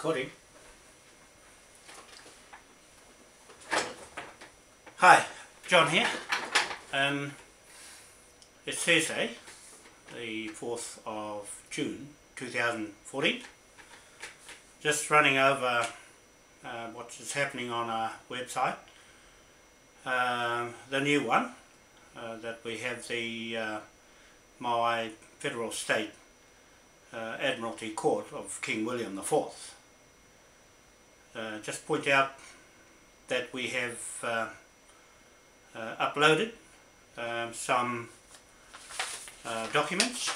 Recording. Hi, John here. It's Thursday, the 4th of June 2014. Just running over what is happening on our website. The new one, that we have the Moai Federal State Admiralty Court of King William IV. Just point out that we have uploaded some documents,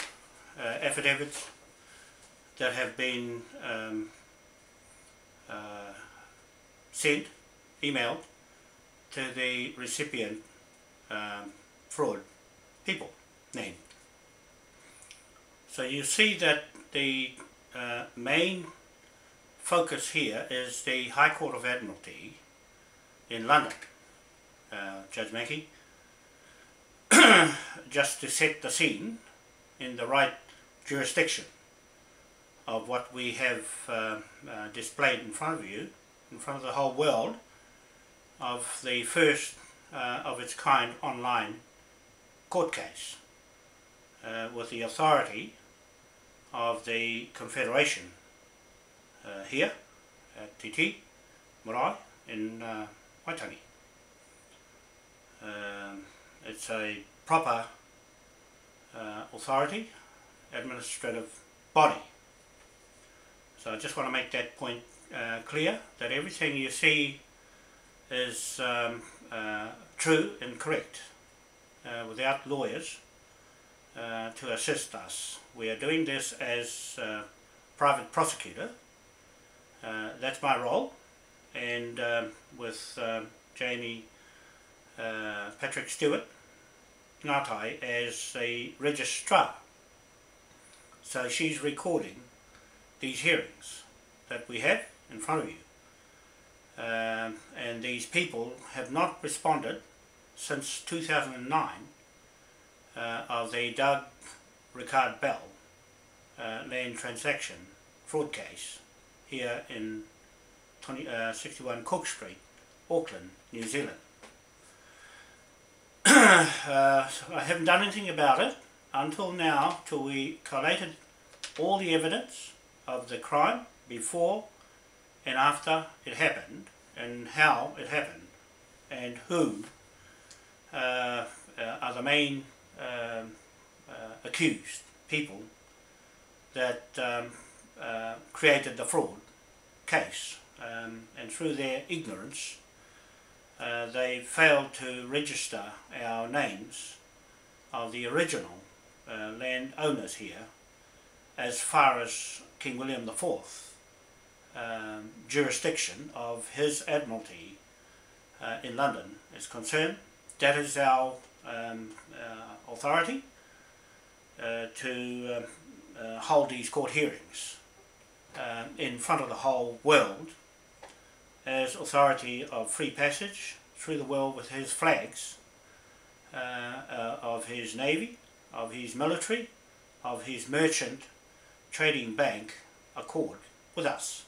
affidavits that have been sent, emailed to the recipient fraud people named. So you see that the main focus here is the High Court of Admiralty in London, Judge Mackey, just to set the scene in the right jurisdiction of what we have displayed in front of you, in front of the whole world, of the first of its kind online court case with the authority of the Confederation here at Titi, Moai in Waitangi. It's a proper authority, administrative body. So I just want to make that point clear, that everything you see is true and correct, without lawyers to assist us. We are doing this as private prosecutor. That's my role, and with Jamie Patrick Stewart Ngatai as the registrar. So she's recording these hearings that we have in front of you, and these people have not responded since 2009 of the Doug Ricard Bell land transaction fraud case here in 61 Cook Street, Auckland, New Zealand. I haven't done anything about it until now, till we collated all the evidence of the crime before and after it happened, and how it happened, and who are the main accused people that created the fraud case, and through their ignorance they failed to register our names of the original landowners here as far as King William IV jurisdiction of his Admiralty in London is concerned. That is our authority to hold these court hearings in front of the whole world as authority of free passage through the world with his flags of his navy, of his military, of his merchant trading bank accord with us.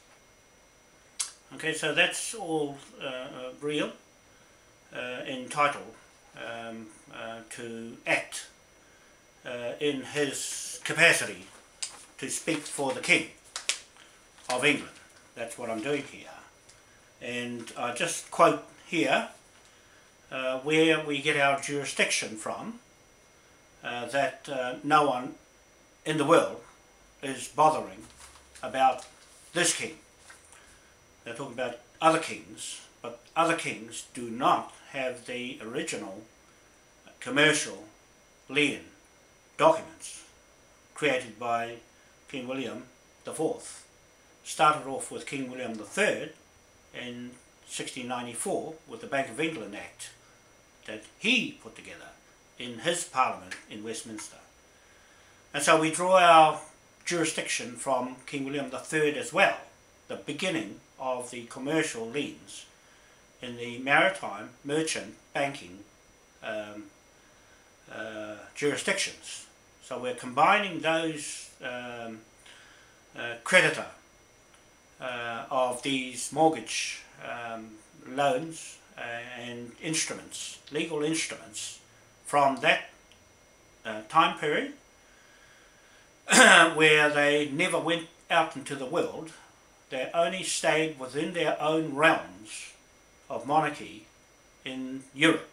Okay, so that's all real, entitled to act in his capacity to speak for the King of England. That's what I'm doing here. And I just quote here where we get our jurisdiction from, that no one in the world is bothering about this king. They're talking about other kings, but other kings do not have the original commercial lien documents created by King William IV. Started off with King William III in 1694 with the Bank of England Act that he put together in his Parliament in Westminster. And so we draw our jurisdiction from King William III as well, the beginning of the commercial liens in the maritime merchant banking jurisdictions. So we're combining those creditor of these mortgage loans and instruments, legal instruments, from that time period where they never went out into the world. They only stayed within their own realms of monarchy in Europe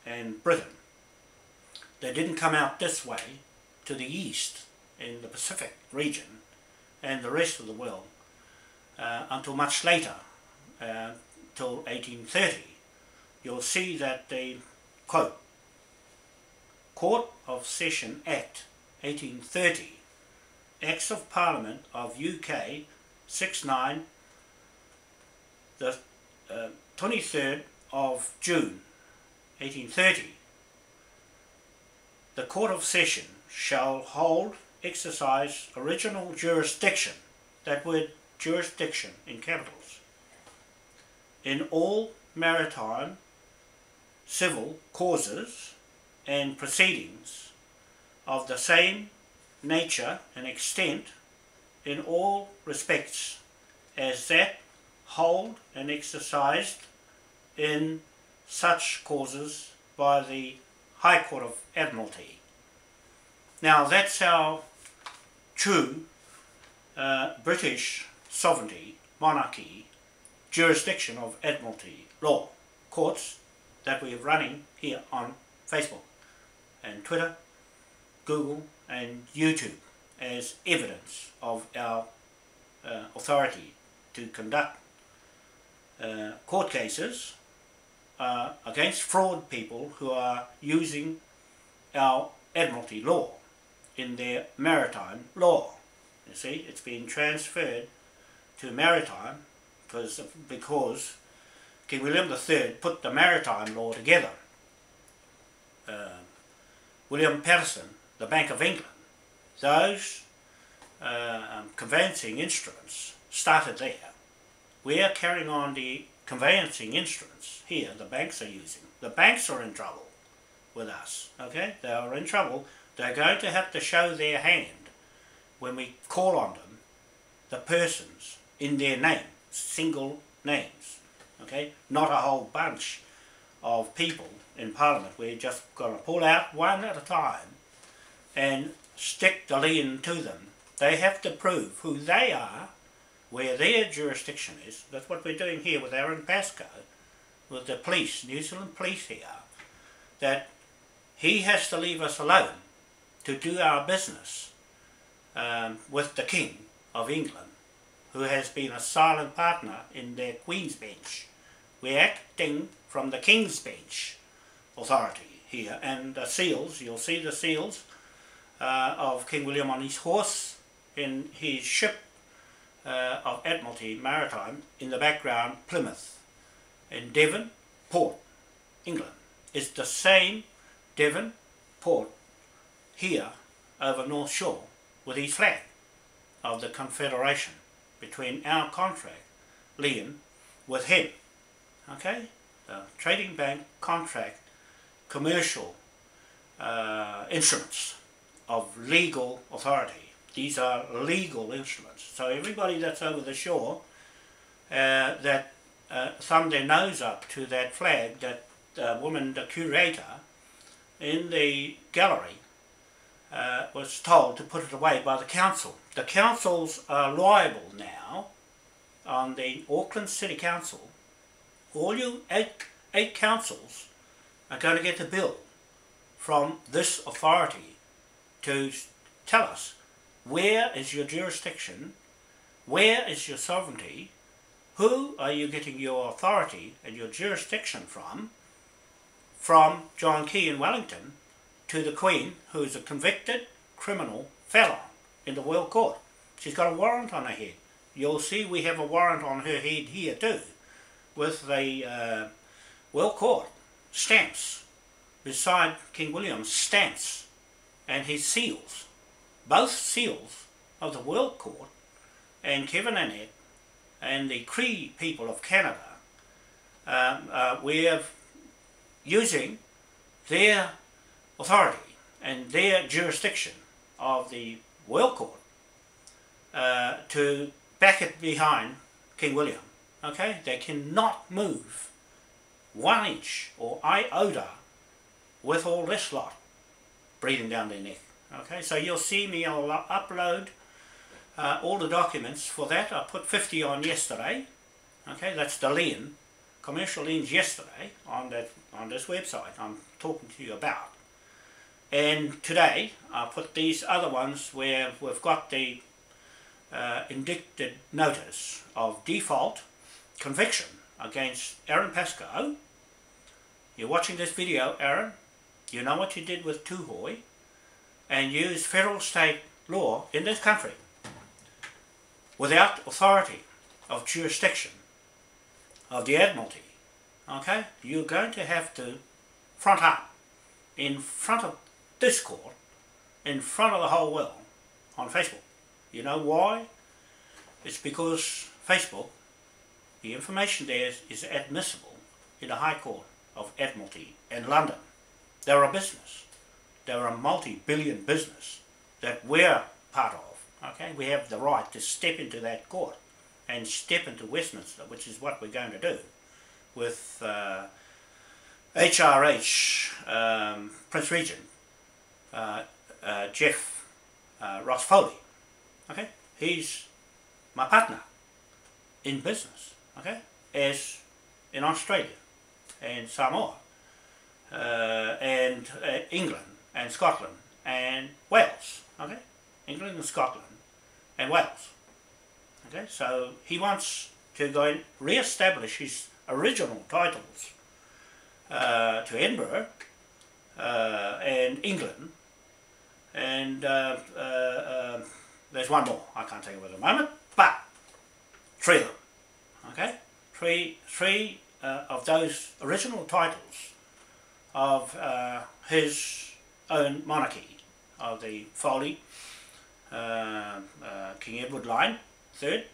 and Britain. They didn't come out this way to the east in the Pacific region and the rest of the world until much later, till 1830. You'll see that the, quote, Court of Session Act 1830, Acts of Parliament of UK 69, the 23rd of June 1830. The Court of Session shall hold, exercise original jurisdiction, that word jurisdiction in capitals, in all maritime civil causes and proceedings of the same nature and extent in all respects as that hold and exercised in such causes by the High Court of Admiralty. Now that's our true British sovereignty, monarchy, jurisdiction of Admiralty law, courts that we're running here on Facebook and Twitter, Google and YouTube as evidence of our authority to conduct court cases against fraud people who are using our Admiralty law in their maritime law. You see, it's been transferred to maritime because King William III put the maritime law together. William Patterson, the Bank of England, those conveyancing instruments started there. We are carrying on the conveyancing instruments here the banks are using. The banks are in trouble with us, okay? They are in trouble. They're going to have to show their hand when we call on them, the persons in their name, single names, okay? Not a whole bunch of people in Parliament. We're just going to pull out one at a time and stick the lien to them. They have to prove who they are, where their jurisdiction is. That's what we're doing here with Aaron Pascoe, with the police, New Zealand police here, that he has to leave us alone to do our business with the King of England, who has been a silent partner in their Queen's Bench. We're acting from the King's Bench authority here, and the seals, you'll see the seals of King William on his horse in his ship of Admiralty Maritime, in the background Plymouth in Devon Port, England. It's the same Devon Port here over North Shore with his flag of the Confederation between our contract lien with him. Okay, the trading bank contract commercial instruments of legal authority. These are legal instruments. So everybody that's over the shore that thumbed their nose up to that flag, that woman, the curator in the gallery, was told to put it away by the council. The councils are liable now on the Auckland City Council. All you eight councils are going to get a bill from this authority to tell us, where is your jurisdiction, where is your sovereignty, who are you getting your authority and your jurisdiction from John Key in Wellington to the Queen, who is a convicted criminal felon in the World Court. She's got a warrant on her head. You'll see we have a warrant on her head here too, with the World Court stamps beside King William's stamps and his seals. Both seals of the World Court and Kevin Annette and the Cree people of Canada, we're using their authority and their jurisdiction of the World Court to back it behind King William Okay, they cannot move 1 inch or iota with all this lot breathing down their neck. Okay, so you'll see me, I'll upload all the documents for that. I put 50 on yesterday. Okay, that's the lien, commercial liens yesterday on this website I'm talking to you about. And today I put these other ones where we've got the indicted notice of default conviction against Aaron Pascoe. You're watching this video, Aaron. You know what you did with Tuhoi, and used federal state law in this country without authority of jurisdiction of the Admiralty. Okay, you're going to have to front up in front of this court, in front of the whole world, on Facebook. You know why? It's because Facebook, the information there is admissible in the High Court of Admiralty in London. They're a business. They're a multi-billion business that we're part of. Okay, we have the right to step into that court and step into Westminster, which is what we're going to do with HRH Prince Regent Jeff Ross Foley. Okay, he's my partner in business. Okay, as in Australia and Samoa and England and Scotland and Wales. Okay, England and Scotland and Wales. Okay, so he wants to go and re-establish his original titles to Edinburgh and England, and there's one more I can't think of at the moment, but 3 of them. Okay, three of those original titles of his own monarchy, of the Foley, King Edward line, 3rd,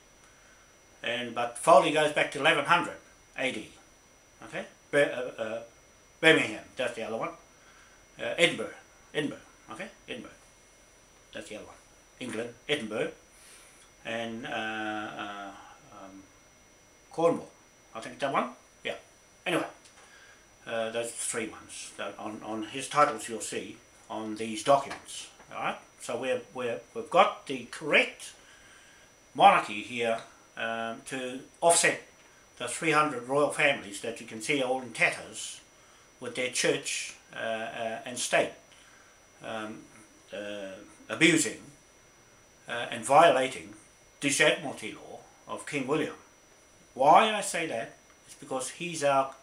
but Foley goes back to 1100 AD. Okay, Birmingham, that's the other one. Edinburgh, okay, Edinburgh, that's the other one. England, Edinburgh, and Cornwall, I think that one. Yeah. Anyway, those 3 ones on his titles you'll see on these documents. All right. So we've got the correct monarchy here to offset the 300 royal families that you can see all in tatters with their church and state abusing and violating this Admiralty law of King William. Why I say that is because he's our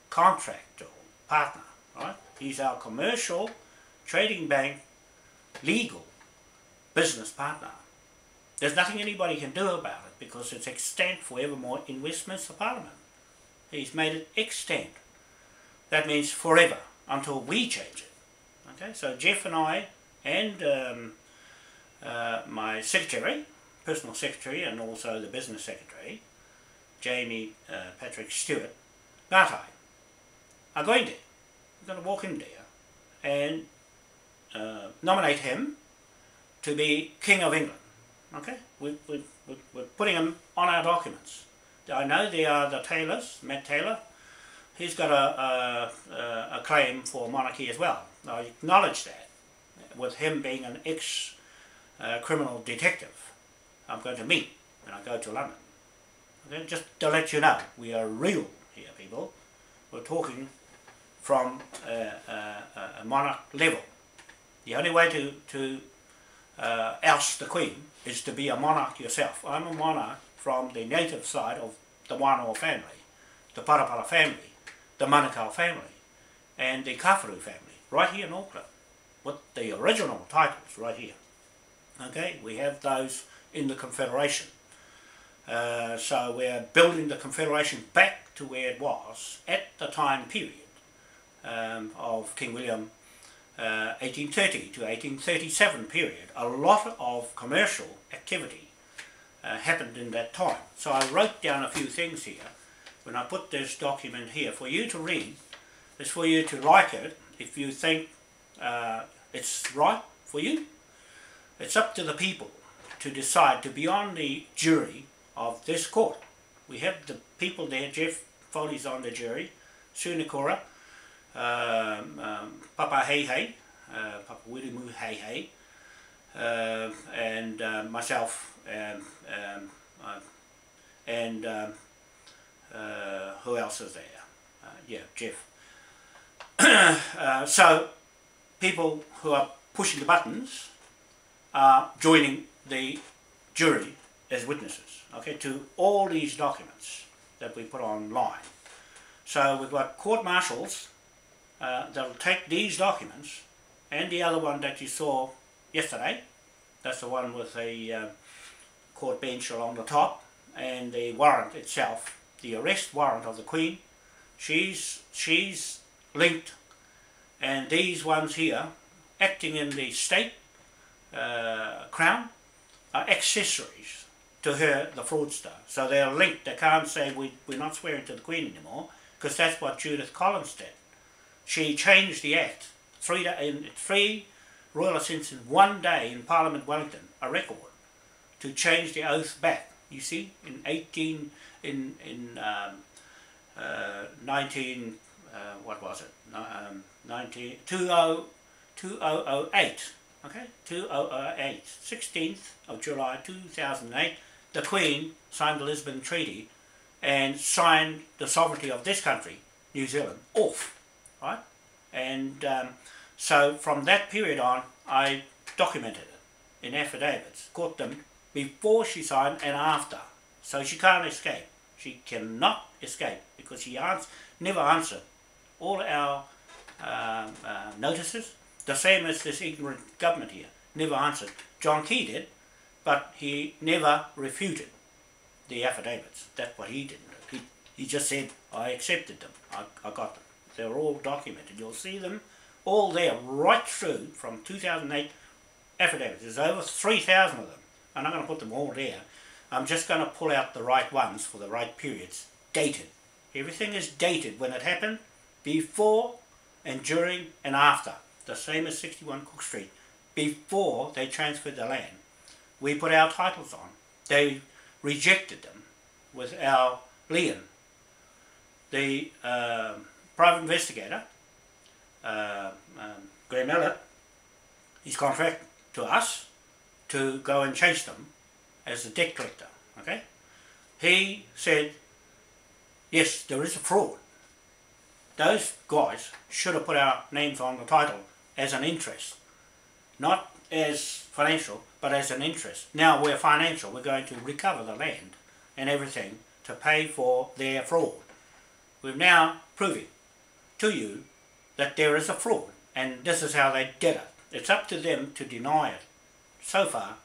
contractor partner, right? He's our commercial, trading bank, legal business partner. There's nothing anybody can do about it because it's extant forevermore in Westminster Parliament. He's made it extant. That means forever until we change it. Okay, so Jeff and I and my secretary, personal secretary, and also the business secretary, Jamie Patrick Stewart, Ngatai, are going there. We're going to walk in there and nominate him to be King of England. Okay, we're putting him on our documents. I know there are the Taylors, Matt Taylor. He's got a claim for monarchy as well. I acknowledge that with him being an ex-criminal detective I'm going to meet when I go to London. Okay, just to let you know, we are real here, people. We're talking from a monarch level. The only way to oust the Queen is to be a monarch yourself. I'm a monarch from the native side of the Wanoa family, the Parapara family, the Manukau family, and the Kawharu family, right here in Auckland, with the original titles right here. Okay, we have those in the Confederation. So we're building the Confederation back to where it was at the time period of King William 1830 to 1837 period. A lot of commercial activity happened in that time. So I wrote down a few things here when I put this document here for you to read. It's for you to like it if you think it's right for you. It's up to the people to decide to be on the jury of this court. We have the people there. Jeff Foley's on the jury, Sue Nikora, Papa Hei Hei, Papa Wirimu Hei Hei, and myself, and who else is there? Yeah, Jeff. So people who are pushing the buttons are joining the jury as witnesses, okay, to all these documents that we put online. So we've got court marshals that'll take these documents, and the other one that you saw yesterday, that's the one with a court bench along the top, and the warrant itself, the arrest warrant of the Queen, she's linked, and these ones here, acting in the state crown, are accessories to her, the fraudster. So they're linked. They can't say we're not swearing to the Queen anymore, because that's what Judith Collins did. She changed the Act in 3 royal assents in 1 day in Parliament Wellington, a record, to change the oath back. You see, in 19 what was it? 2008. Okay, 2008, 16th of July 2008, the Queen signed the Lisbon Treaty and signed the sovereignty of this country, New Zealand, off, right? And so from that period on, I documented it in affidavits, caught them before she signed and after. So she can't escape. She cannot escape because she never answered all our notices. The same as this ignorant government here, never answered. John Key did, but he never refuted the affidavits. That's what he didn't do. He just said, I accepted them, I got them. They're all documented. You'll see them all there, right through from 2008 affidavits. There's over 3,000 of them. I'm not going to put them all there. I'm just going to pull out the right ones for the right periods, dated. Everything is dated when it happened, before and during and after. The same as 61 Cook Street. Before they transferred the land, we put our titles on. They rejected them with our lien. The private investigator, Graham Elliott, he's contracted to us to go and chase them as a debt collector. Okay, he said, yes, there is a fraud. Those guys should have put our names on the title as an interest, not as financial, but as an interest. Now we're financial, we're going to recover the land and everything to pay for their fraud. We're now proving to you that there is a fraud, and this is how they did it. It's up to them to deny it. So far,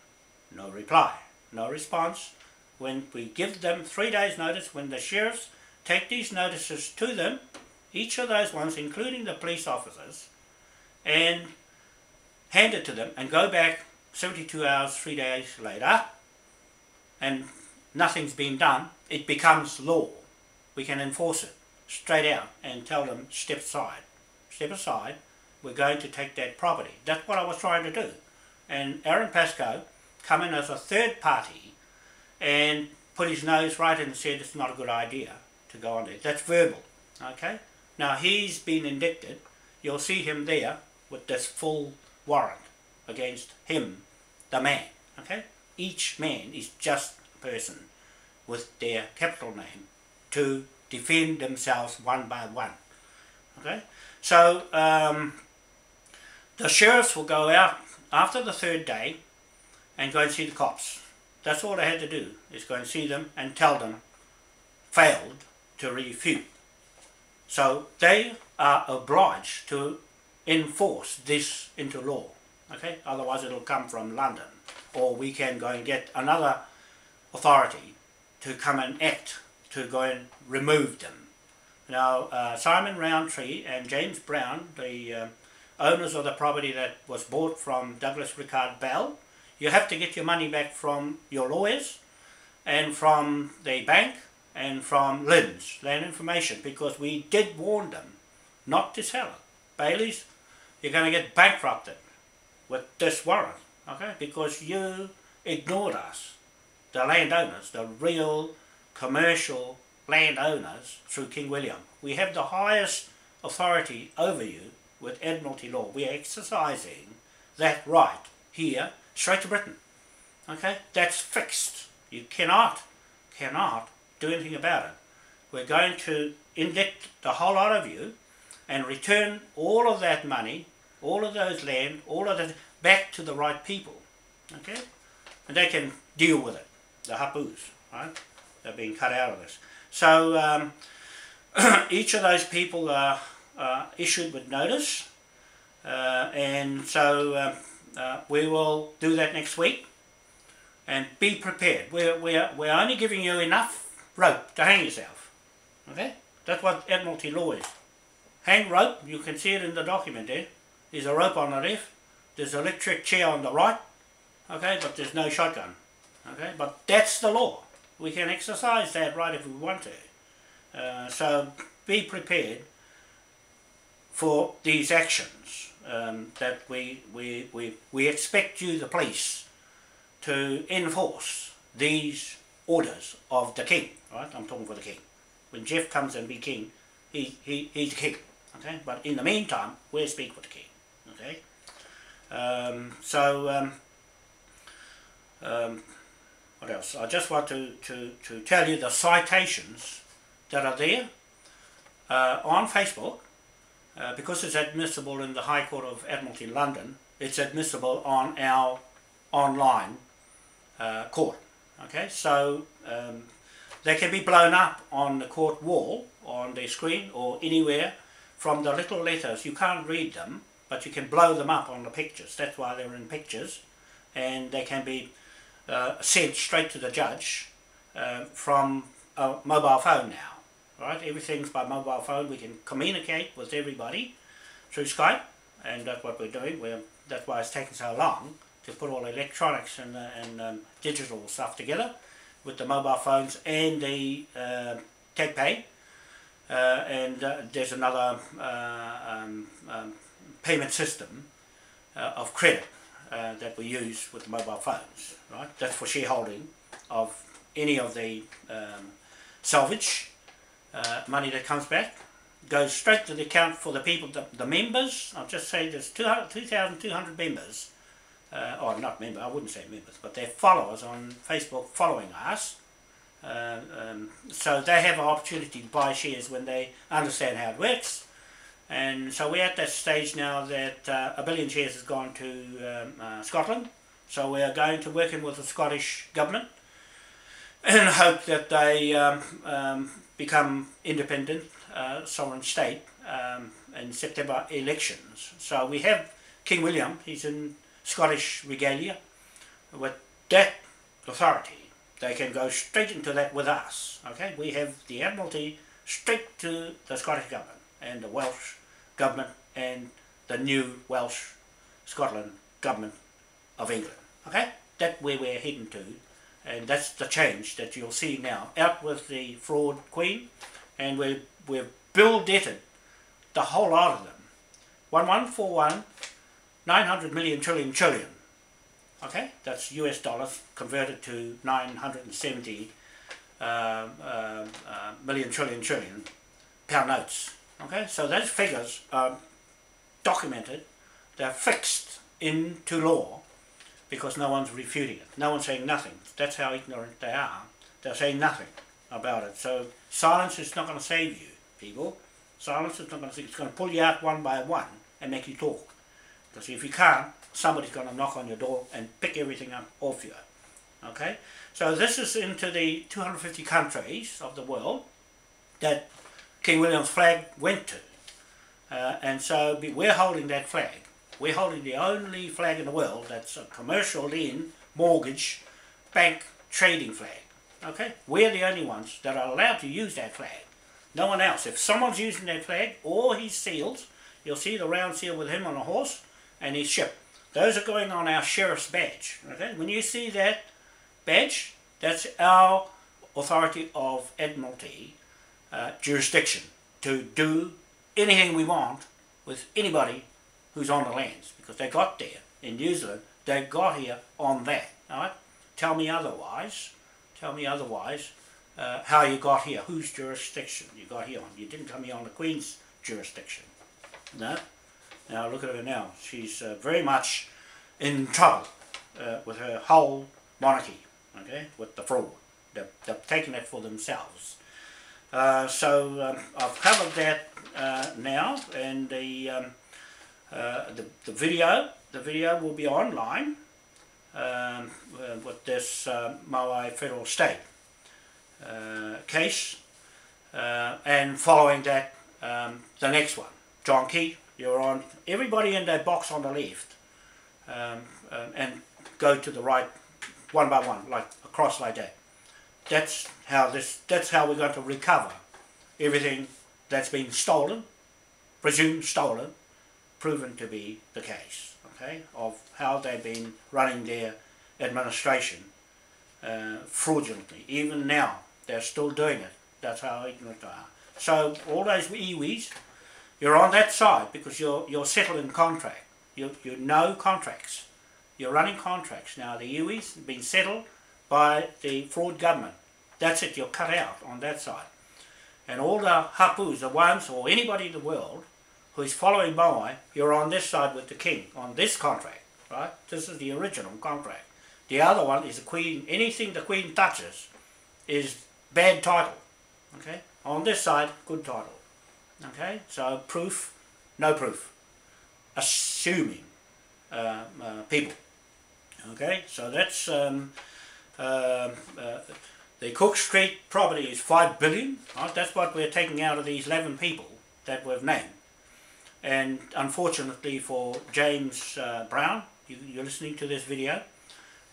no reply, no response. When we give them 3 days notice, when the sheriffs take these notices to them, each of those ones, including the police officers, and hand it to them and go back 72 hours, 3 days later, and nothing's been done, it becomes law. We can enforce it straight out and tell them, step aside. Step aside, we're going to take that property. That's what I was trying to do. And Aaron Pascoe come in as a third party and put his nose right in and said it's not a good idea to go on there. That's verbal, okay? Now he's been indicted. You'll see him there with this full warrant against him, the man, okay? Each man is just a person with their capital name to defend themselves one by one, okay? So the sheriffs will go out after the 3rd day and go and see the cops. That's all they had to do, is go and see them and tell them failed to refute. So they are obliged to enforce this into law, okay? Otherwise it'll come from London, or we can go and get another authority to come and act to go and remove them. Now Simon Roundtree and James Brown, the owners of the property that was bought from Douglas Rickard Bell, you have to get your money back from your lawyers and from the bank and from LINZ, Land Information, because we did warn them not to sell it. Baileys, you're going to get bankrupted with this warrant, okay? Because you ignored us, the landowners, the real commercial landowners through King William. We have the highest authority over you with Admiralty law. We are exercising that right here, straight to Britain. Okay, that's fixed. You cannot do anything about it. We're going to inject the whole lot of you and return all of that money, all of those land, all of that back to the right people. Okay, and they can deal with it. The hapus, right? They're being cut out of this. So each of those people are issued with notice, and so we will do that next week. And be prepared. We're only giving you enough rope to hang yourself. Okay? That's what Admiralty law is. Hang rope, you can see it in the document there. There's a rope on the left, there's an electric chair on the right, okay, but there's no shotgun. Okay, but that's the law. We can exercise that right if we want to. So be prepared for these actions that we expect you, the police, to enforce these orders of the king, right? I'm talking for the king. When Jeff comes and be king, he's the king, okay? But in the meantime, we'll speak for the king, okay? What else? I just want to tell you the citations that are there on Facebook, because it's admissible in the High Court of Admiralty London. It's admissible on our online court. Okay, so they can be blown up on the court wall, on the screen, or anywhere from the little letters. You can't read them, but you can blow them up on the pictures. That's why they're in pictures, and they can be sent straight to the judge from a mobile phone now. Right, everything's by mobile phone. We can communicate with everybody through Skype, and that's what we're doing. That's why it's taken so long to put all electronics and digital stuff together with the mobile phones and the Take Pay, and there's another payment system of credit that we use with the mobile phones. Right, that's for shareholding of any of the salvage money that comes back. Goes straight to the account for the people, the members. I'll just say there's 2,200 members. Or not members, I wouldn't say members, but they're followers on Facebook following us. So they have an opportunity to buy shares when they understand how it works. And so we're at that stage now that 1 billion shares has gone to Scotland. So we are going to work in with the Scottish government and hope that they become independent, sovereign state in September elections. So we have King William, he's in Scottish regalia. With that authority, they can go straight into that with us. Okay, we have the Admiralty straight to the Scottish government and the Welsh government and the new Welsh Scotland government of England. Okay, that's where we're heading to, and that's the change that you'll see now. Out with the fraud queen, and we've bill debted the whole lot of them. 1141. 900 million trillion. Okay, that's US dollars converted to 970 million trillion pound notes. Okay, so those figures are documented, they're fixed into law because no one's refuting it. No one's saying nothing. That's how ignorant they are. They're saying nothing about it. So silence is not going to save you, people. Silence is not going to save you. It's going to pull you out one by one and make you talk. Because if you can't, somebody's going to knock on your door and pick everything up off you. Okay? So this is into the 250 countries of the world that King William's flag went to. And so we're holding that flag. We're holding the only flag in the world that's a commercial lien, mortgage, bank, trading flag. Okay? We're the only ones that are allowed to use that flag. No one else. If someone's using that flag or his seals, you'll see the round seal with him on a horse and his ship. Those are going on our sheriff's badge. Okay? When you see that badge, that's our authority of Admiralty jurisdiction to do anything we want with anybody who's on the lands, because they got there in New Zealand, they got here on that. All right? Tell me otherwise, how you got here, whose jurisdiction you got here on. You didn't come here on the Queen's jurisdiction. No? Now look at her now. She's very much in trouble with her whole monarchy, okay, with the fraud. They're taking it for themselves. So I've covered that now, and the video will be online with this Moai federal state case, and following that the next one. John Key, you're on. Everybody in that box on the left, and go to the right one by one, like across like that. That's how we're going to recover everything that's been stolen, presumed stolen, proven to be the case, okay, of how they've been running their administration fraudulently. Even now, they're still doing it. That's how ignorant they are. So all those iwis, you're on that side because you're settled in contract. You know contracts. You're running contracts. Now the iwis have been settled by the fraud government. That's it, you're cut out on that side. And all the hapus, the ones, or anybody in the world who is following Moai, you're on this side with the king, on this contract, right? This is the original contract. The other one is the queen. Anything the queen touches is bad title, okay? On this side, good title, okay? So proof, no proof. Assuming people, okay? So that's the Cook Street property is 5 billion, right? That's what we're taking out of these 11 people that we've named. And unfortunately for James Brown, you're listening to this video,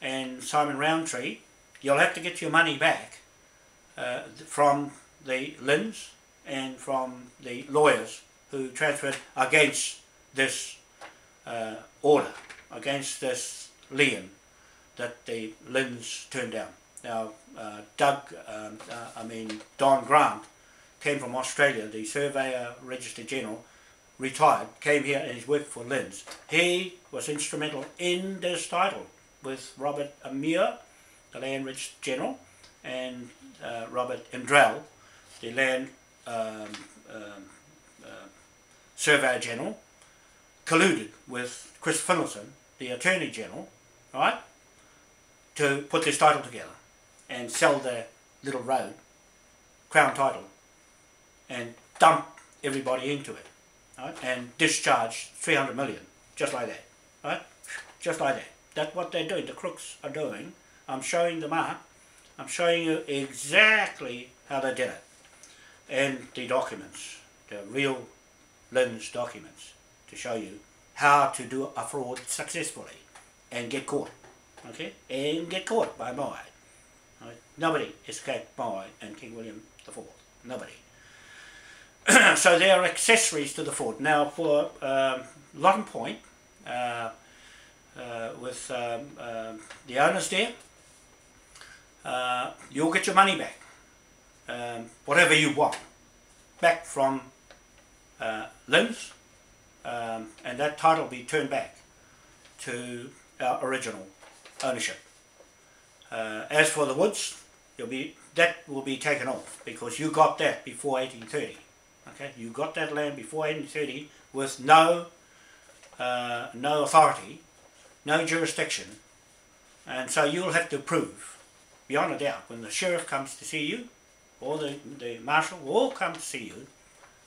and Simon Roundtree, you'll have to get your money back from the Lins and from the lawyers who transferred against this order, against this lien that the Lins turned down. Now, Don Grant came from Australia, the Surveyor Register General, retired, came here and he's worked for Lins. He was instrumental in this title with Robert Amir, the Land Register General, and Robert Indrell, the Land Surveyor General, colluded with Chris Finlayson, the Attorney General, right, to put this title together and sell their little road, Crown Title, and dump everybody into it, right? And discharge 300 million, just like that, right? Just like that. That's what they're doing, the crooks are doing. I'm showing the mark. I'm showing you exactly how they did it. And the documents, the real Lins documents, to show you how to do a fraud successfully and get caught, okay? And get caught by Moai. Right? Nobody escaped Moai and King William IV. Nobody. So they are accessories to the fraud. Now for Lotten Point, with the owners there, you'll get your money back, whatever you want, back from Lins, and that title will be turned back to our original ownership. As for the woods, that will be taken off because you got that before 1830. Okay, you got that land before 1830 with no authority, no jurisdiction, and so you'll have to prove, beyond a doubt, when the sheriff comes to see you, or the marshal will all come to see you,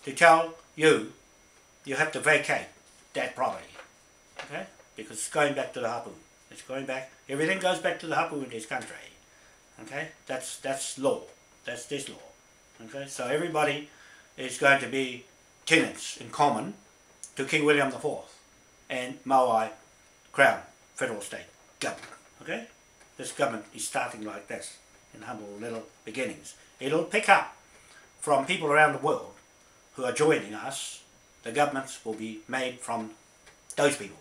to tell you, you have to vacate that property, okay? Because it's going back to the hapu. It's going back. Everything goes back to the hapu in this country, okay? That's law. That's this law, okay? So everybody is going to be tenants in common to King William IV and Moai Crown Federal State government, okay? This government is starting like this, in humble little beginnings. It'll pick up from people around the world who are joining us. The governments will be made from those people,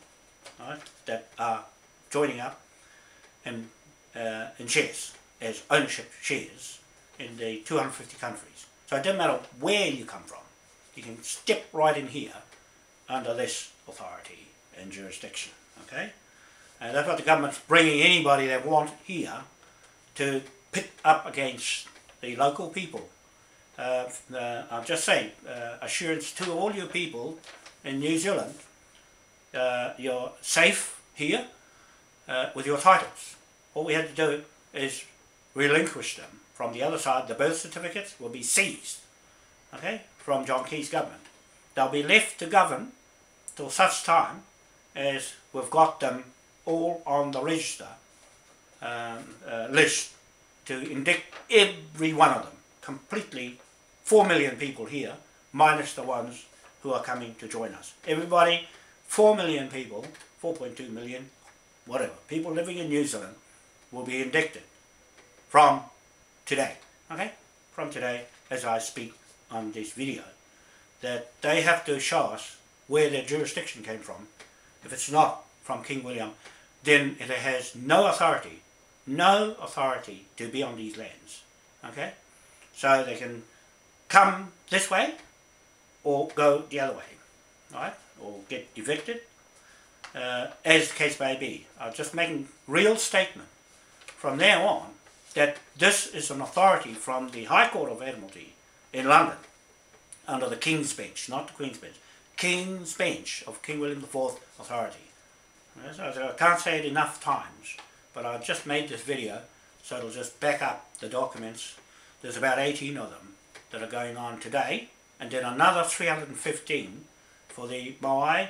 right, that are joining up in shares, as ownership shares in the 250 countries. So it doesn't matter where you come from. You can step right in here under this authority and jurisdiction, okay? And that's what the government's bringing anybody they want here to pit up against the local people. I'll just say, assurance to all you people in New Zealand, you're safe here with your titles. All we had to do is relinquish them. From the other side, the birth certificates will be seized, okay, from John Key's government. They'll be left to govern till such time as we've got them all on the register list to indict every one of them, completely. 4 million people here, minus the ones who are coming to join us. Everybody, 4 million people, 4.2 million, whatever, people living in New Zealand will be indicted from today, okay? From today, as I speak on this video, that they have to show us where their jurisdiction came from. If it's not from King William, then it has no authority to be on these lands, okay? So they can come this way or go the other way, right? Or get evicted, as the case may be. I'm just making real statement from now on that this is an authority from the High Court of Admiralty in London under the King's Bench, not the Queen's Bench. King's Bench of King William IV authority. So I can't say it enough times, but I've just made this video so it'll just back up the documents. There's about 18 of them that are going on today, and then another 315 for the Moai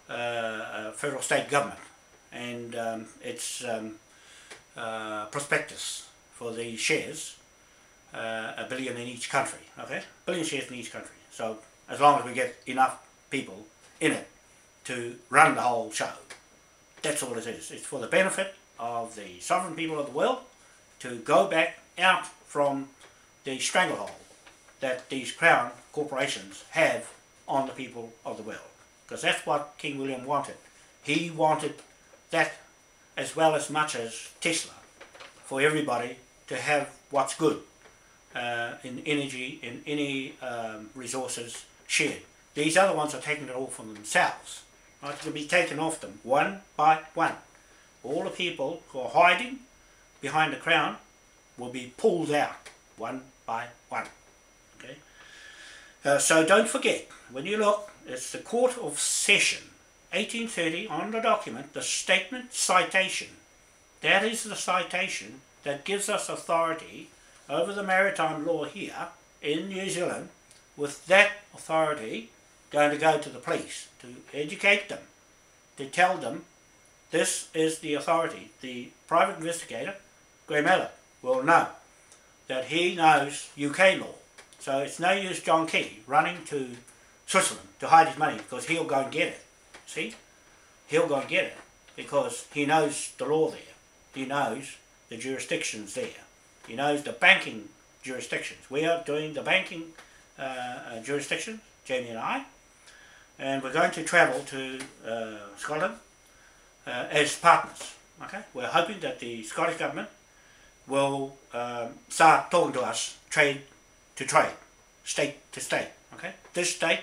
federal state government, and its prospectus for the shares, $1 billion in each country, okay? $1 billion shares in each country. So as long as we get enough people in it to run the whole show, that's all it is. It's for the benefit of the sovereign people of the world to go back out from the stranglehold that these crown corporations have on the people of the world. Because that's what King William wanted. He wanted that as well as much as Tesla, for everybody to have what's good in energy, in any resources shared. These other ones are taking it all from themselves. Right? It will be taken off them one by one. All the people who are hiding behind the crown will be pulled out one by one. Okay? So don't forget, when you look, it's the Court of Session, 1830, on the document, the statement citation. That is the citation that gives us authority over the maritime law here in New Zealand, with that authority going to go to the police to educate them, to tell them this is the authority. The private investigator, Graham Mallett, will know that he knows UK law. So it's no use John Key running to Switzerland to hide his money, because he'll go and get it. See? He'll go and get it because he knows the law there. He knows the jurisdictions there. He knows the banking jurisdictions. We are doing the banking jurisdictions, Jamie and I, and we're going to travel to Scotland as partners. Okay, we're hoping that the Scottish government will start talking to us trade to trade, state to state. Okay, this state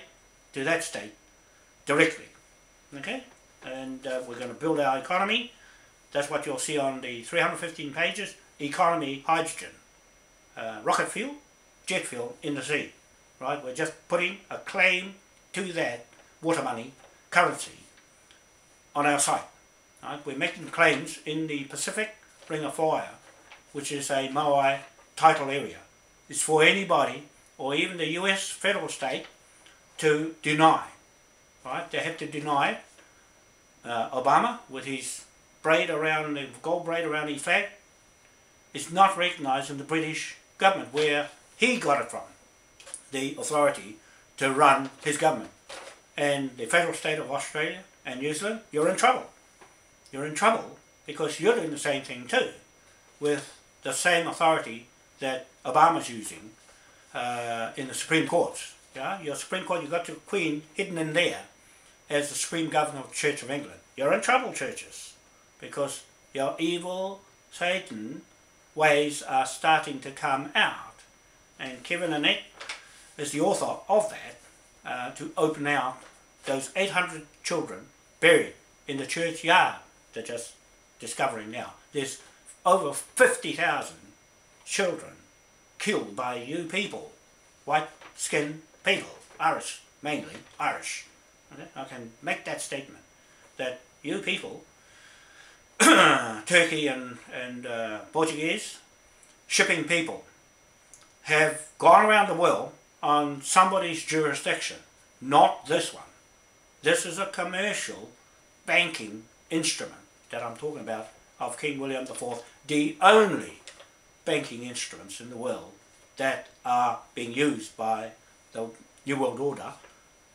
to that state directly. Okay, and we're going to build our economy. That's what you'll see on the 315 pages. Economy, hydrogen, rocket fuel, jet fuel in the sea. Right, we're just putting a claim to that water money currency on our site. Right, we're making claims in the Pacific Ring of Fire, which is a Moai title area. It's for anybody, or even the US federal state, to deny. Right, they have to deny it. Obama, with his braid around, the gold braid around his flag, is not recognised in the British government, where he got it from, the authority to run his government. And the federal state of Australia and New Zealand, you're in trouble. You're in trouble because you're doing the same thing too, with the same authority that Obama's using in the Supreme Courts. Yeah? Your Supreme Court, you've got your Queen hidden in there as the Supreme Governor of the Church of England. You're in trouble, churches, because your evil Satan ways are starting to come out. And Kevin Annette is the author of that, to open out those 800 children buried in the churchyard they're just discovering now. There's over 50,000 children killed by you people, white-skinned people, Irish, mainly Irish. Okay? I can make that statement, that you people, Turkey and Portuguese, shipping people, have gone around the world on somebody's jurisdiction, not this one. This is a commercial banking instrument that I'm talking about of King William IV, the only banking instruments in the world that are being used by the New World Order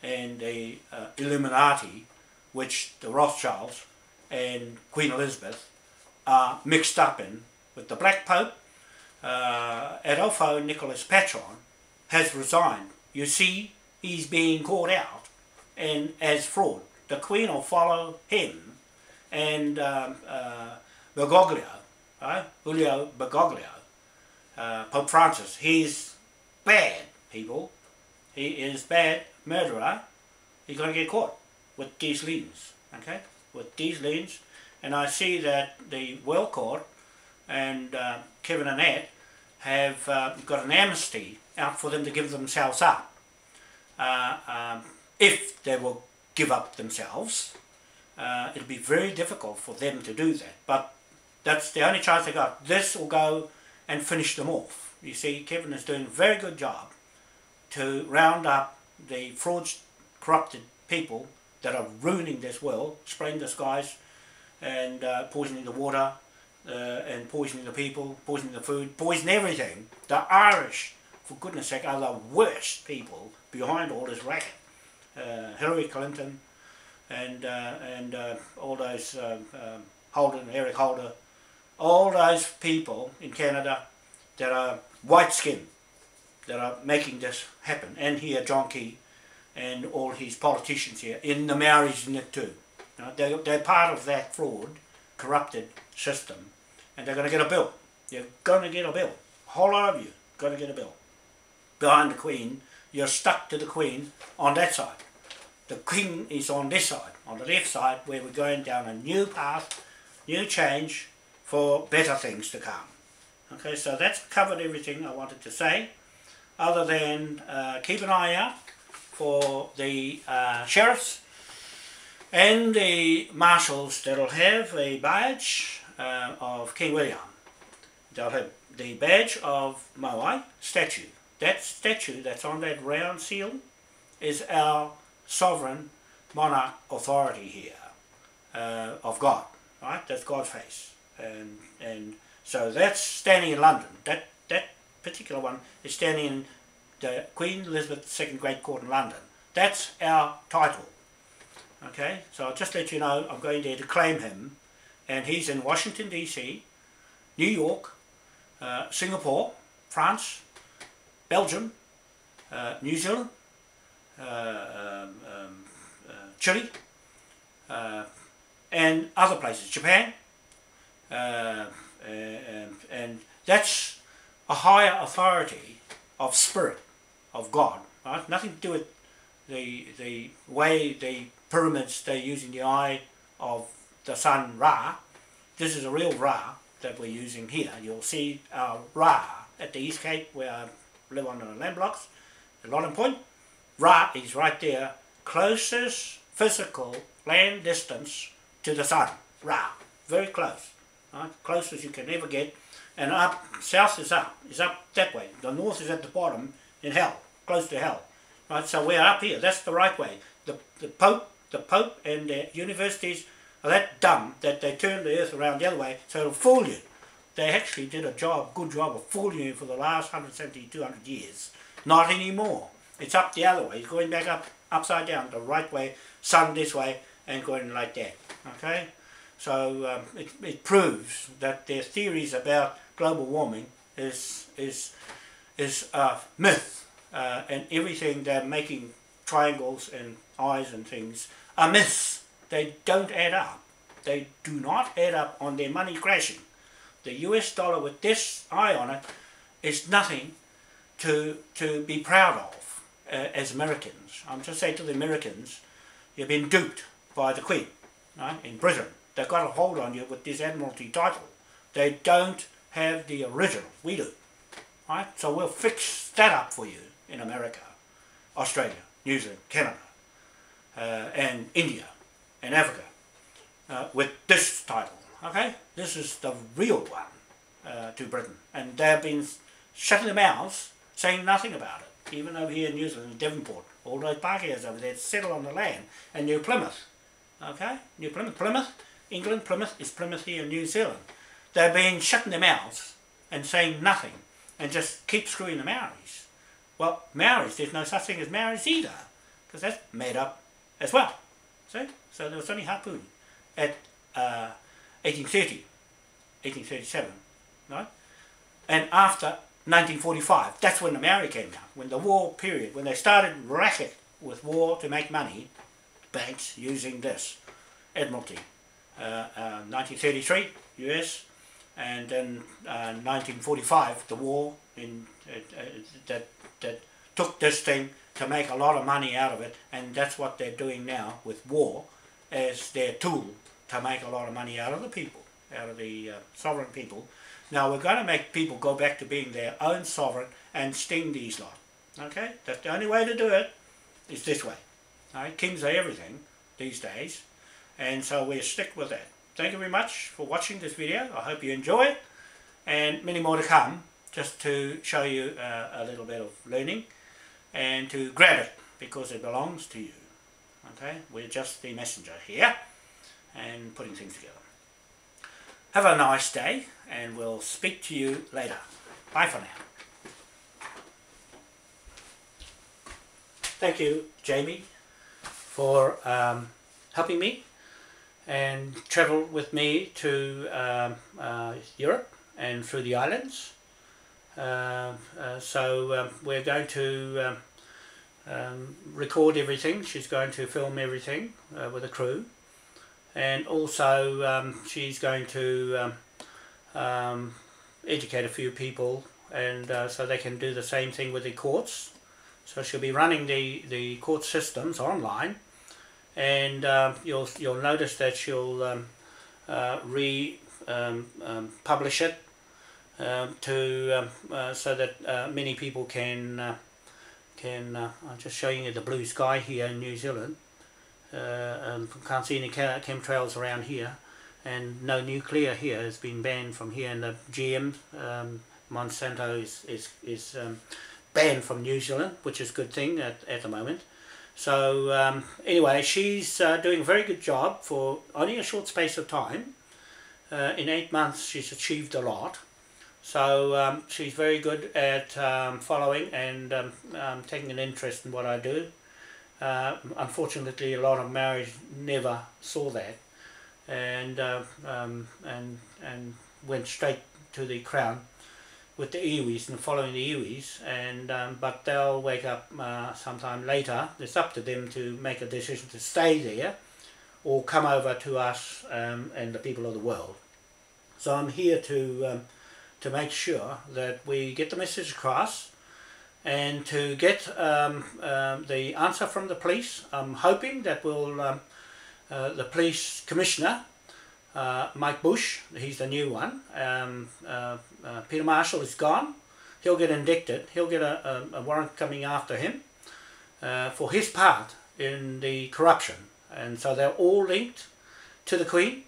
and the Illuminati, which the Rothschilds and Queen Elizabeth are mixed up in, with the Black Pope. Adolfo Nicholas Patron has resigned. You see, he's being caught out and as fraud. The Queen will follow him, and Bergoglio, Julio Bergoglio, Pope Francis, he's bad, people. He is bad murderer. He's going to get caught with these liens, okay? With these liens. And I see that the World Court and Kevin and Ed have got an amnesty out for them to give themselves up. If they will give up themselves, it'll be very difficult for them to do that. But that's the only chance they got. This will go and finish them off. You see, Kevin is doing a very good job to round up the fraudulent, corrupted people that are ruining this world, spraying the skies and poisoning the water and poisoning the people, poisoning the food, poisoning everything. The Irish, for goodness sake, are the worst people behind all this racket. Hillary Clinton and all those Holden, Eric Holder, all those people in Canada that are white-skinned, that are making this happen, and here John Key and all his politicians here, in the Maoris in it too. You know, they're part of that fraud, corrupted system, and they're going to get a bill. You're going to get a bill. A whole lot of you going to get a bill. Behind the Queen, you're stuck to the Queen on that side. The Queen is on this side, on the left side, where we're going down a new path, new change for better things to come. Okay, so that's covered everything I wanted to say, other than keep an eye out for the sheriffs and the marshals that'll have a badge of King William. They'll have the badge of Moai statue. That statue that's on that round seal is our sovereign monarch authority here of God, right? That's God's face, and so that's standing in London. That particular one is standing in the Queen Elizabeth II Great Court in London. That's our title. Okay, so I'll just let you know I'm going there to claim him, and he's in Washington DC, New York, Singapore, France, Belgium, New Zealand, Chile, and other places, Japan, and that's a higher authority of spirit, of God, right? Nothing to do with the way the pyramids they use in the eye of the sun Ra. This is a real Ra that we're using here. You'll see our Ra at the East Cape where I live on the land blocks, the Loddon Point. Ra is right there, closest physical land distance to the sun. Ra, very close, right? Close as you can ever get. And up, south is up that way. The north is at the bottom in hell, close to hell. Right, so we're up here, that's the right way. The Pope and the universities are that dumb that they turn the earth around the other way so it'll fool you. They actually did a good job of fooling you for the last 170, 200 years. Not anymore. It's up the other way. It's going back up, upside down, the right way, sun this way, and going like that. Okay? So it proves that their theories about global warming is a myth, and everything they're making triangles and eyes and things are myths. They don't add up. They do not add up on their money crashing. The US dollar with this eye on it is nothing to be proud of as Americans. I'm just saying to the Americans, you've been duped by the Queen, right, in Britain. They've got a hold on you with this Admiralty title. They don't have the original. We do. right? So we'll fix that up for you in America, Australia, New Zealand, Canada, and India, and Africa, with this title, okay? This is the real one to Britain, and they've been shutting their mouths, saying nothing about it, even over here in New Zealand, in Devonport, all those Pākehās over there settle on the land, and New Plymouth, okay? New Plymouth, England, Plymouth is Plymouth here in New Zealand. They've been shutting their mouths and saying nothing, and just keep screwing the Maoris. Well, Maoris, there's no such thing as Maoris either, because that's made up as well. See? So there was only Hapū at 1830, 1837, right? And after 1945, that's when the Maori came down, when the war period, when they started racket with war to make money, banks using this, Admiralty. 1933, US, and then 1945, the war in that took this thing to make a lot of money out of it, and that's what they're doing now with war as their tool to make a lot of money out of the people, out of the sovereign people. Now we're going to make people go back to being their own sovereign and sting these lot. Okay, that's the only way to do it, is this way. All right? Kings are everything these days, and so we'll stick with that. Thank you very much for watching this video. I hope you enjoy it, and many more to come, just to show you a little bit of learning and to grab it because it belongs to you. Okay, we're just the messenger here and putting things together. Have a nice day, and we'll speak to you later. Bye for now. Thank you, Jamie, for helping me and travel with me to Europe and through the islands. So we're going to record everything. She's going to film everything with a crew, and also she's going to educate a few people, and so they can do the same thing with the courts. So she'll be running the court systems online, and you'll notice that she'll publish it to so that many people can I'm just showing you the blue sky here in New Zealand. Can't see any chemtrails around here, and no nuclear here has been banned from here, and the GM Monsanto is banned from New Zealand, which is a good thing at the moment. So anyway, she's doing a very good job for only a short space of time. In 8 months she's achieved a lot. So she's very good at following and taking an interest in what I do. Unfortunately, a lot of Maoris never saw that, and went straight to the crown with the iwis and following the iwis, and but they'll wake up sometime later. It's up to them to make a decision to stay there or come over to us and the people of the world. So I'm here to make sure that we get the message across and to get the answer from the police. I'm hoping that the police commissioner, Mike Bush, he's the new one. Peter Marshall is gone. He'll get indicted. He'll get a warrant coming after him for his part in the corruption. And so they're all linked to the Queen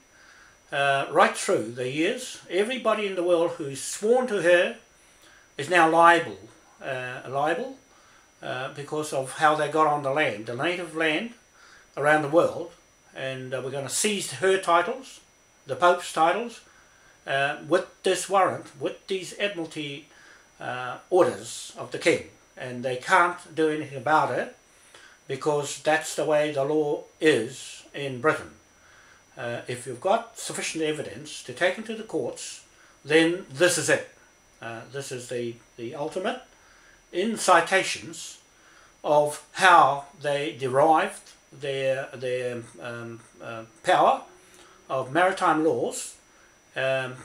right through the years. Everybody in the world who's sworn to her is now liable because of how they got on the land, the native land around the world. And we're going to seize her titles, the Pope's titles, with this warrant, with these Admiralty orders of the King. And they can't do anything about it because that's the way the law is in Britain. If you've got sufficient evidence to take them to the courts, then this is it. This is the ultimate in citations of how they derived their power of maritime laws and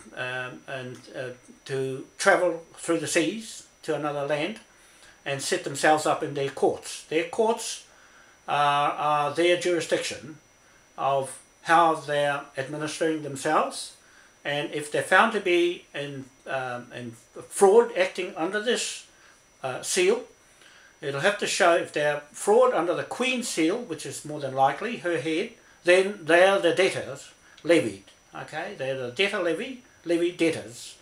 to travel through the seas to another land and set themselves up in their courts. Their courts are their jurisdiction of how they're administering themselves and if they're found to be in fraud acting under this seal, it'll have to show if they're fraud under the Queen's seal, which is more than likely her head, then they are the debtors levied. Okay, they're the debtor levy debtors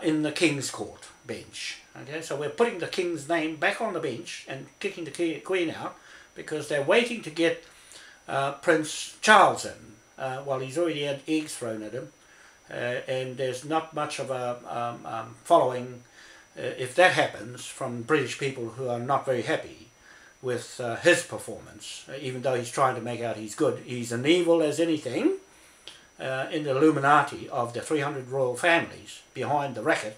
in the King's Court bench. Okay, so we're putting the King's name back on the bench and kicking the Queen out because they're waiting to get Prince Charles in. Well, he's already had eggs thrown at him, and there's not much of a following if that happens from British people who are not very happy with his performance, even though he's trying to make out he's good. He's an evil as anything in the Illuminati of the 300 royal families behind the racket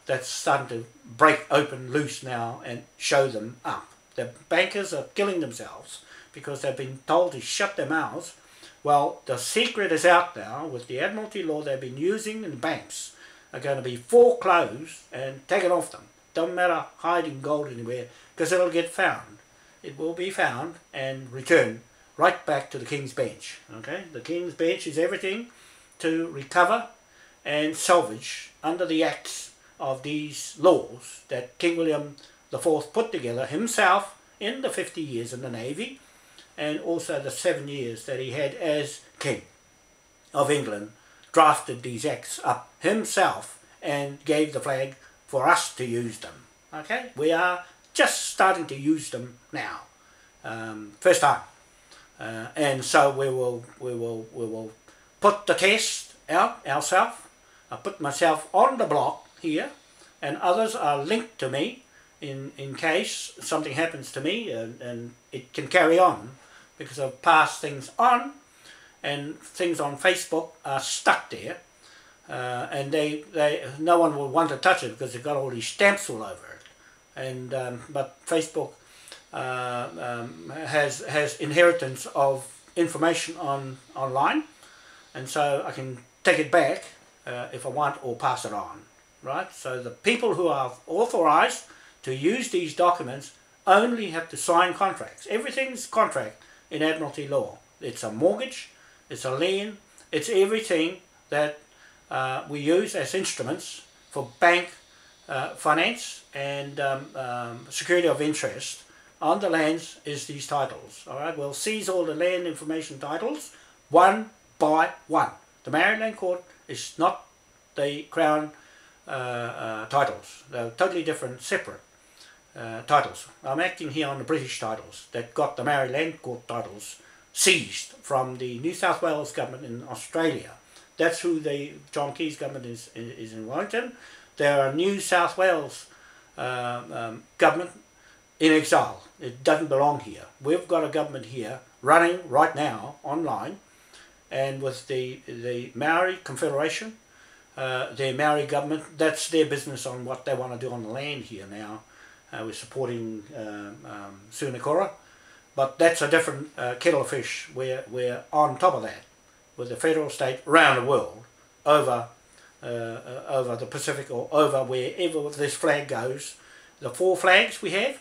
that's starting to break open loose now and show them up. The bankers are killing themselves because they've been told to shut their mouths. Well, the secret is out now with the Admiralty law they've been using, and banks are going to be foreclosed and taken off them. Doesn't matter hiding gold anywhere because it'll get found. It will be found and returned right back to the King's Bench. Okay, the King's Bench is everything to recover and salvage under the acts of these laws that King William IV put together himself in the 50 years in the Navy, and also the 7 years that he had as King of England, drafted these acts up himself and gave the flag for us to use them. Okay, we are just starting to use them now, first time, and so we will put the test out ourselves. I put myself on the block here, and others are linked to me in case something happens to me, and it can carry on because I've passed things on, and things on Facebook are stuck there, and no one will want to touch it because they've got all these stamps all over it. And but Facebook has inheritance of information online, and so I can take it back if I want, or pass it on, right? So the people who are authorized to use these documents only have to sign contracts. Everything's contract in Admiralty law. It's a mortgage, it's a lien, it's everything that we use as instruments for bank finance and security of interest on the lands is these titles. All right, we'll seize all the land information titles one by one. The Maryland Court is not the Crown titles. They're totally different, separate titles. I'm acting here on the British titles that got the Maryland Court titles seized from the New South Wales government in Australia. That's who the John Key's government is in Wellington. There are New South Wales government in exile. It doesn't belong here. We've got a government here running right now online, and with the Maori Confederation, their Maori government, that's their business on what they want to do on the land here now. We're supporting Sunakora, but that's a different kettle of fish. We're on top of that with the federal state around the world, over the Pacific, or over wherever this flag goes. The 4 flags we have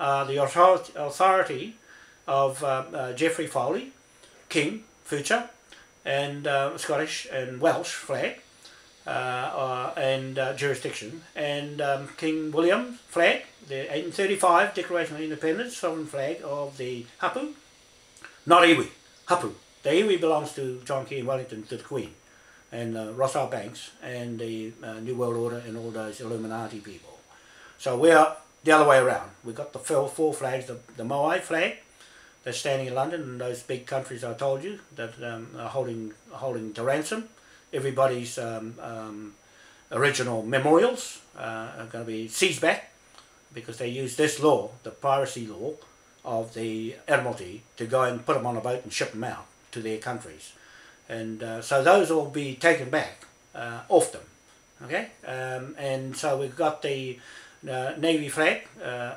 are the authority of Geoffrey Foley, King, future, and Scottish and Welsh flag, and jurisdiction, and King William flag, the 1835 Declaration of Independence, sovereign flag of the Hapu, not iwi, Hapu. The iwi belongs to John Key in Wellington, to the Queen, and Rothschild Banks, and the New World Order, and all those Illuminati people. So we are the other way around. We've got the 4 flags, the Moai flag, that's standing in London, and those big countries I told you that are holding to ransom. Everybody's original memorials are going to be seized back because they use this law, the piracy law of the Admiralty, to go and put them on a boat and ship them out to their countries. And so those will be taken back off them. Okay, and so we've got the Navy flag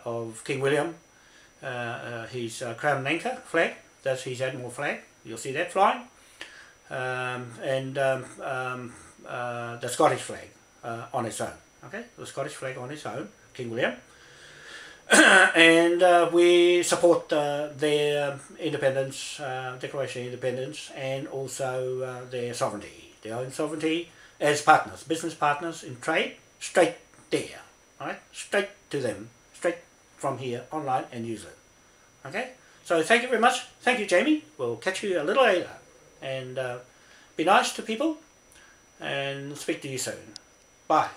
of King William, his Crown and Anchor flag, that's his Admiral flag, you'll see that flying. And the Scottish flag on its own. Okay, the Scottish flag on its own, King William. And we support their independence, Declaration of Independence, and also their sovereignty their own sovereignty as partners, business partners in trade, straight there, right? Straight to them, straight from here online and use it. Okay, so thank you very much. Thank you, Jamie. We'll catch you a little later, and be nice to people, and speak to you soon. Bye.